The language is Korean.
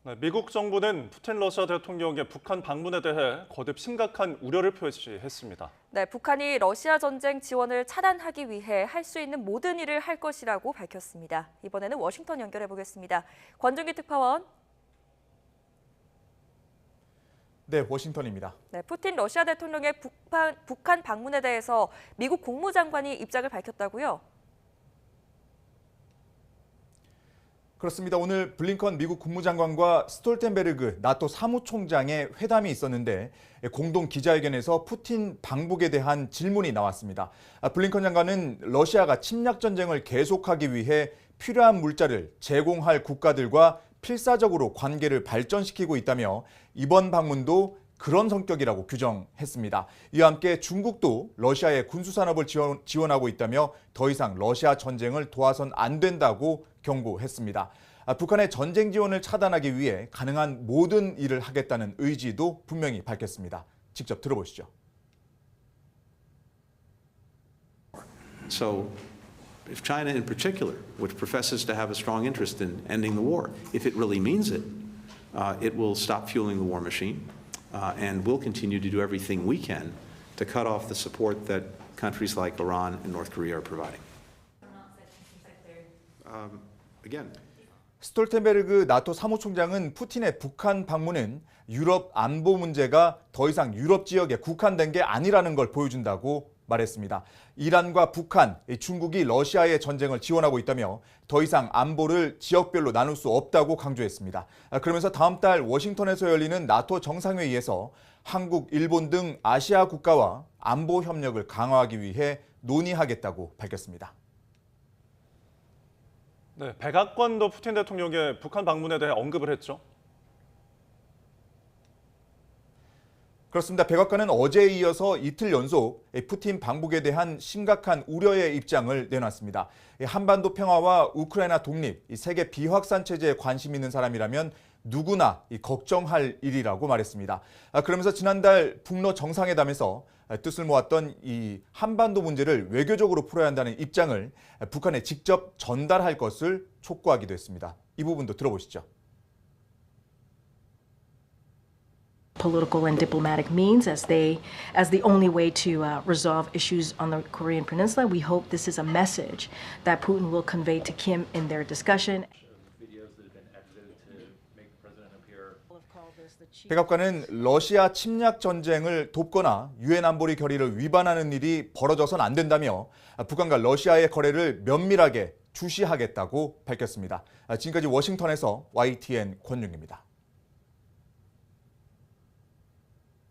네, 미국 정부는 푸틴 러시아 대통령의 북한 방문에 대해 거듭 심각한 우려를 표시했습니다. 네, 북한이 러시아 전쟁 지원을 차단하기 위해 할 수 있는 모든 일을 할 것이라고 밝혔습니다. 이번에는 워싱턴 연결해 보겠습니다. 권준기 특파원. 네, 워싱턴입니다. 네, 푸틴 러시아 대통령의 북한 방문에 대해서 미국 국무장관이 입장을 밝혔다고요? 그렇습니다. 오늘 블링컨 미국 국무장관과 스톨텐베르그 나토 사무총장의 회담이 있었는데 공동 기자회견에서 푸틴 방북에 대한 질문이 나왔습니다. 블링컨 장관은 러시아가 침략 전쟁을 계속하기 위해 필요한 물자를 제공할 국가들과 필사적으로 관계를 발전시키고 있다며 이번 방문도 그런 성격이라고 규정했습니다. 이와 함께 중국도 러시아의 군수산업을 지원하고 있다며 더 이상 러시아 전쟁을 도와선 안 된다고 경고했습니다. 북한의 전쟁 지원을 차단하기 위해 가능한 모든 일을 하겠다는 의지도 분명히 밝혔습니다. 직접 들어보시죠. So, if China in particular, which professes to have a strong interest in ending the war, if it really means it, it will stop fueling the war machine. And we'll continue to do everything we can to cut off the support that countries like Iran and North Korea are providing. Again. 스톨텐베르그 나토 사무총장은 푸틴의 북한 방문은 유럽 안보 문제가 더 이상 유럽 지역에 국한된 게 아니라는 걸 보여준다고 말했습니다. 이란과 북한, 중국이 러시아의 전쟁을 지원하고 있다며 더 이상 안보를 지역별로 나눌 수 없다고 강조했습니다. 그러면서 다음 달 워싱턴에서 열리는 나토 정상회의에서 한국, 일본 등 아시아 국가와 안보 협력을 강화하기 위해 논의하겠다고 밝혔습니다. 네, 백악관도 푸틴 대통령의 북한 방문에 대해 언급을 했죠. 그렇습니다. 백악관은 어제에 이어서 이틀 연속 푸틴 방북에 대한 심각한 우려의 입장을 내놨습니다. 한반도 평화와 우크라이나 독립, 세계 비확산 체제에 관심 있는 사람이라면 누구나 걱정할 일이라고 말했습니다. 그러면서 지난달 북러 정상회담에서 뜻을 모았던 이 한반도 문제를 외교적으로 풀어야 한다는 입장을 북한에 직접 전달할 것을 촉구하기도 했습니다. 이 부분도 들어보시죠. Political and diplomatic means as the only way to resolve issues on the Korean Peninsula. We hope this is a message that Putin will convey to Kim in their discussion. 백악관은 러시아 침략 전쟁을 돕거나 유엔 안보리 결의를 위반하는 일이 벌어져선 안 된다며 북한과 러시아의 거래를 면밀하게 주시하겠다고 밝혔습니다. 지금까지 워싱턴에서 YTN 권윤기입니다.